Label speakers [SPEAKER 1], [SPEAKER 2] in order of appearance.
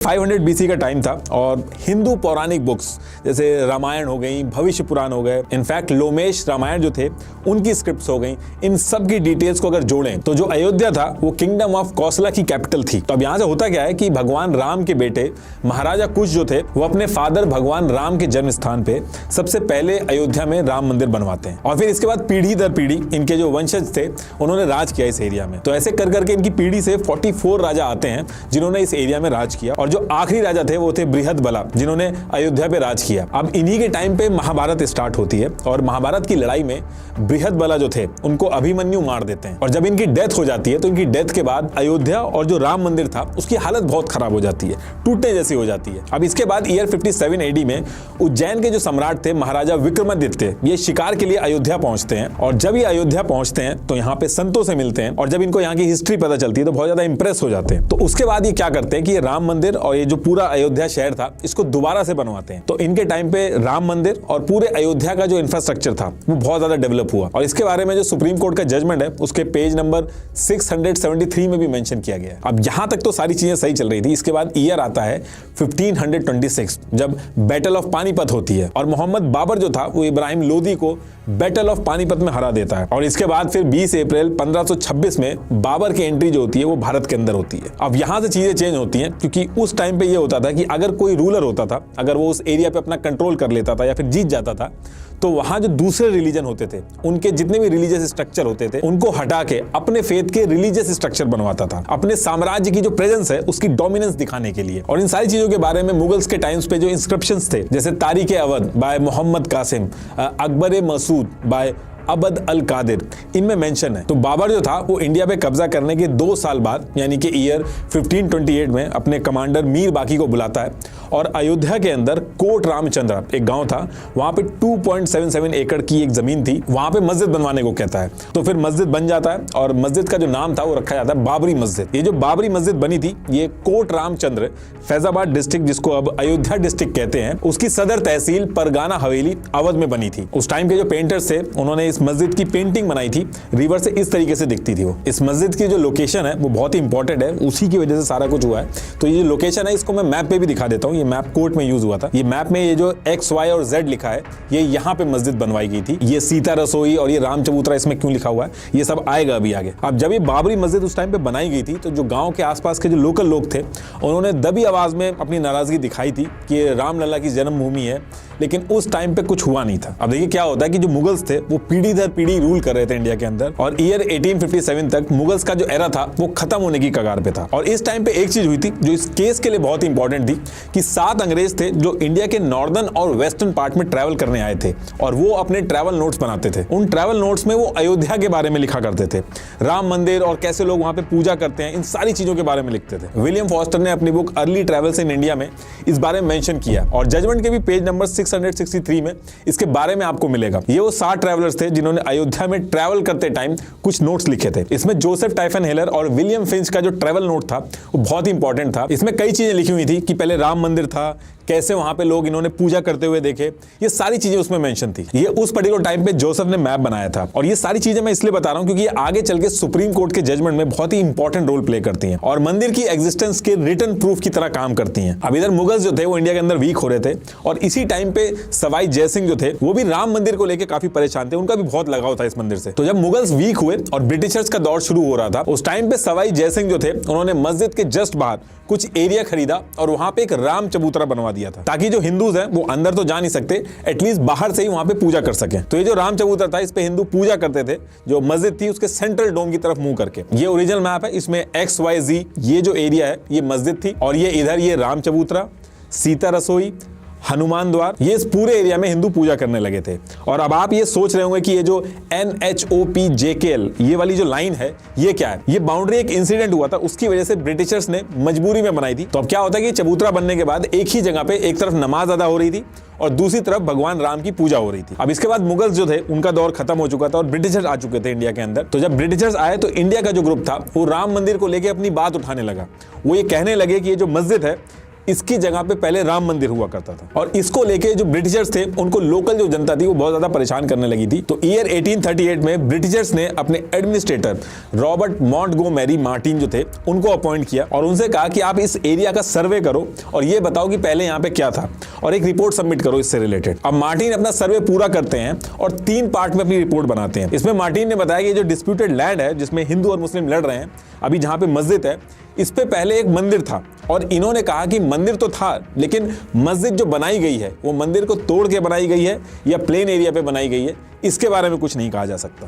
[SPEAKER 1] 500 BC का time था और हिंदू पौराणिक बुक्स जैसे रामायण हो गई, भविष्य पुराण हो गए, इनफैक्ट लोमेश रामायण जो थे उनकी स्क्रिप्ट्स हो गई, इन सब की डिटेल्स को अगर जोड़ें तो जो अयोध्या था वो किंगडम ऑफ कौशला की कैपिटल थी। तो अब यहाँ से होता क्या है कि भगवान राम के बेटे महाराजा कुश जो थे वो अपने फादर भगवान राम के जन्म स्थान पे सबसे पहले अयोध्या में राम मंदिर बनवाते हैं और फिर इसके बाद पीढ़ी दर पीढ़ी इनके जो वंशज थे उन्होंने राज किया इस एरिया में। तो ऐसे कर करके इनकी पीढ़ी से 44 राजा आते हैं जिन्होंने इस एरिया में राज किया और जो आखिरी राजा थे वो थे बृहदबला जिन्होंने अयोध्या पे राज किया। अब इन्हीं के टाइम पे महाभारत स्टार्ट होती है और महाभारत की लड़ाई में बृहदबला जो थे उनको अभिमन्यु मार देते हैं और जब इनकी डेथ हो जाती है तो इनकी डेथ के बाद अयोध्या और जो राम मंदिर था उसकी हालत बहुत खराब हो जाती है, टूटने जैसी हो जाती है। अब इसके बाद ईयर 57 AD में उज्जैन के जो सम्राट थे महाराजा विक्रमादित्य ये शिकार के लिए अयोध्या पहुंचते हैं और जब ये अयोध्या पहुंचते हैं तो यहाँ पे संतों से मिलते हैं और जब इनको यहाँ की हिस्ट्री पता चलती है तो बहुत ज्यादा इंप्रेस हो जाते हैं। तो उसके बाद ये क्या करते हैं कि ये राम मंदिर और ये जो पूरा अयोध्या शहर था इसको दोबारा से बनवाते हैं। तो इनके टाइम पे राम मंदिर और पूरे अयोध्या का जो इंफ्रास्ट्रक्चर था वो बहुत ज्यादा डेवलप हुआ और इसके बारे में जो सुप्रीम कोर्ट का जजमेंट है उसके पेज नंबर 673 में भी मेंशन किया गया है। अब यहां तक तो सारी चीजें सही चल रही थी। इसके बाद ईयर आता है 1526 जब बैटल ऑफ पानीपत होती है और मोहम्मद बाबर जो था वो इब्राहिम लोदी को बैटल ऑफ पानीपत में हरा देता है और इसके बाद फिर 20 अप्रैल 1526 में बाबर की एंट्री जो होती है वो भारत के अंदर होती है। अब यहां से चीजें चेंज होती हैं क्योंकि उस टाइम पे ये होता था कि अगर कोई रूलर होता था, अगर वो उस एरिया पे अपना कंट्रोल कर लेता था या फिर जीत जाता था तो वहां जो दूसरे रिलीजन होते थे उनके जितने भी रिलीजियस स्ट्रक्चर होते थे उनको हटा के अपने फेथ के रिलीजियस स्ट्रक्चर बनवाता था अपने साम्राज्य की जो प्रेजेंस है उसकी डोमिनेंस दिखाने के लिए। और इन सारी चीजों के बारे में मुगल्स के टाइम्स पे जो इंस्क्रिप्शंस थे जैसे तारीख अवध बाय मोहम्मद कासिम, अकबर मसूद बाय अबद अल कादिर, इनमें मेंशन है। तो बाबर जो था वो इंडिया पे कब्जा करने के 2 साल बाद यानी कि ईयर 1528 में अपने कमांडर मीर बाकी को बुलाता है और अयोध्या के अंदर कोट रामचंद्र एक गांव था वहां पे 2.77 एकड़ की एक जमीन थी, वहां पे मस्जिद बनवाने को कहता है। तो फिर मस्जिद बन जाता है और मस्जिद का जो नाम था वो रखा जाता है बाबरी मस्जिद। ये जो बाबरी मस्जिद बनी थी ये कोट रामचंद्र फैजाबाद डिस्ट्रिक्ट जिसको अब अयोध्या डिस्ट्रिक्ट कहते हैं उसकी सदर तहसील परगाना हवेली अवध में बनी थी। उस टाइम के जो पेंटर्स थे उन्होंने इस मस्जिद की पेंटिंग बनाई थी, रिवर से इस तरीके से दिखती थी वो। इस मस्जिद की जो लोकेशन है वो बहुत ही इंपॉर्टेंट है, उसी की वजह से सारा कुछ हुआ है। तो ये जो लोकेशन है इसको मैं मैप पे भी दिखा देता हूँ। ये मैप कोर्ट में यूज हुआ था। ये मैप में ये जो X, Y और Z लिखा है ये यहाँ पे मस्जिद बनवाई गई थी। ये सीता रसोई और ये राम चबूतरा इसमें क्यों लिखा हुआ है ये सब आएगा अभी आगे। अब जब ये बाबरी मस्जिद उस टाइम पे बनाई गई थी तो जो गाँव के आसपास के जो लोकल लोग थे उन्होंने दबी आवाज में अपनी नाराजगी दिखाई थी कि ये रामलला की जन्मभूमि है, लेकिन उस टाइम पे कुछ हुआ नहीं था। अब देखिए क्या होता है कि जो मुगल्स थे वो पीढ़ी दर पीढ़ी रूल कर रहे थे इंडिया के अंदर और ईयर 1857 तक मुगल्स का जो एरा था वो खत्म होने की कगार पे था। और इस टाइम पे एक चीज हुई थी जो इस केस के लिए बहुत इंपॉर्टेंट थी कि 7 अंग्रेज थे जो इंडिया के नॉर्दर्न और वेस्टर्न पार्ट में ट्रैवल करने आए थे और वो अपने ट्रैवल नोट्स बनाते थे। उन ट्रैवल नोट्स में वो अयोध्या के बारे में लिखा करते थे, राम मंदिर और कैसे लोग वहां पे पूजा करते हैं, इन सारी चीजों के बारे में लिखते थे। विलियम फॉस्टर ने अपनी book early travels in India में इस बारे में मेंशन किया और जजमेंट के भी पेज नंबर 663 में इसके बारे में आपको मिलेगा। ये वो 7 ट्रैवलर्स थे जिन्होंने अयोध्या में ट्रैवल करते टाइम कुछ नोट्स लिखे थे। इसमें जोसेफ टाइफन हेलर और विलियम फिंच का जो ट्रैवल नोट था वो बहुत ही इंपॉर्टेंट था। इसमें कई चीजें लिखी हुई थी कि पहले राम मंदिर था, कैसे वहां पे लोग इन्होंने पूजा करते हुए देखे, ये सारी चीजें उसमें मेंशन थी। ये उस पर्टिकुलर टाइम पे जोसेफ ने मैप बनाया था और ये सारी चीजें मैं इसलिए बता रहा हूं क्योंकि ये आगे चल के सुप्रीम कोर्ट के जजमेंट में बहुत ही इंपॉर्टेंट रोल प्ले करती हैं और मंदिर की एग्जिस्टेंस के रिटर्न प्रूफ की तरह काम करती हैं। अब इधर मुगल्स जो थे वो इंडिया के अंदर वीक हो रहे थे और इसी टाइम पे सवाई जयसिंह जो थे वो भी राम मंदिर को लेकर काफी परेशान थे, उनका भी बहुत लगाव था इस मंदिर से। तो जब मुगल्स वीक हुए और ब्रिटिशर्स का दौर शुरू हो रहा था उस टाइम पे सवाई जयसिंह जो थे उन्होंने मस्जिद के जस्ट बाहर कुछ एरिया खरीदा और वहां पे एक राम चबूतरा बनवा दिया था ताकि जो हिंदूज हैं वो अंदर तो जा नहीं सकते, एटलीस्ट बाहर से ही वहां पे पूजा कर सकें। तो ये जो राम चबूतरा था इस पे हिंदू पूजा करते थे, जो मस्जिद थी उसके सेंट्रल डोम की तरफ मुंह करके। ये ओरिजिनल मैप है, इसमें XYZ ये जो एरिया है ये मस्जिद थी और ये इधर ये राम चबूतरा, सीता रसोई, हनुमान द्वार, ये इस पूरे एरिया में हिंदू पूजा करने लगे थे। और अब आप ये सोच रहे होंगे कि ये जो NHOPJKL ये वाली जो लाइन है ये क्या है। ये बाउंड्री एक इंसिडेंट हुआ था, उसकी वजह से ब्रिटिशर्स ने मजबूरी में बनाई थी। तो अब क्या होता है कि चबूतरा बनने के बाद एक ही जगह पे एक तरफ नमाज अदा हो रही थी और दूसरी तरफ भगवान राम की पूजा हो रही थी। अब इसके बाद मुगल्स जो थे उनका दौर खत्म हो चुका था और ब्रिटिशर्स आ चुके थे इंडिया के अंदर। तो जब ब्रिटिशर्स आए तो इंडिया का जो ग्रुप था वो राम मंदिर को लेकर अपनी बात उठाने लगा। वो ये कहने लगे कि ये जो मस्जिद है इसकी जगह पे पहले राम मंदिर हुआ करता था। और इसको लेके जो ब्रिटिशर्स थे, उनको लोकल जो जनता थी वो बहुत ज्यादा परेशान करने लगी थी। तो ईयर 1838 में ब्रिटिशर्स ने अपने एडमिनिस्ट्रेटर रॉबर्ट मॉन्टगोमेरी मार्टिन जो थे उनको अपॉइंट किया और उनसे कहा कि आप इस एरिया का सर्वे करो और ये बताओ कि पहले यहाँ पे क्या था और एक रिपोर्ट सबमिट करो इससे रिलेटेड। अब मार्टिन अपना सर्वे पूरा करते हैं और 3 पार्ट में अपनी रिपोर्ट बनाते हैं। इसमें मार्टिन ने बताया कि जो डिस्प्यूटेड लैंड है जिसमें हिंदू और मुस्लिम लड़ रहे हैं, अभी जहां पे मस्जिद है, इस पे पहले एक मंदिर था और इन्होंने कहा कि मंदिर तो था लेकिन मस्जिद जो बनाई गई है वो मंदिर को तोड़ के बनाई गई है या प्लेन एरिया पे बनाई गई है, इसके बारे में कुछ नहीं कहा जा सकता।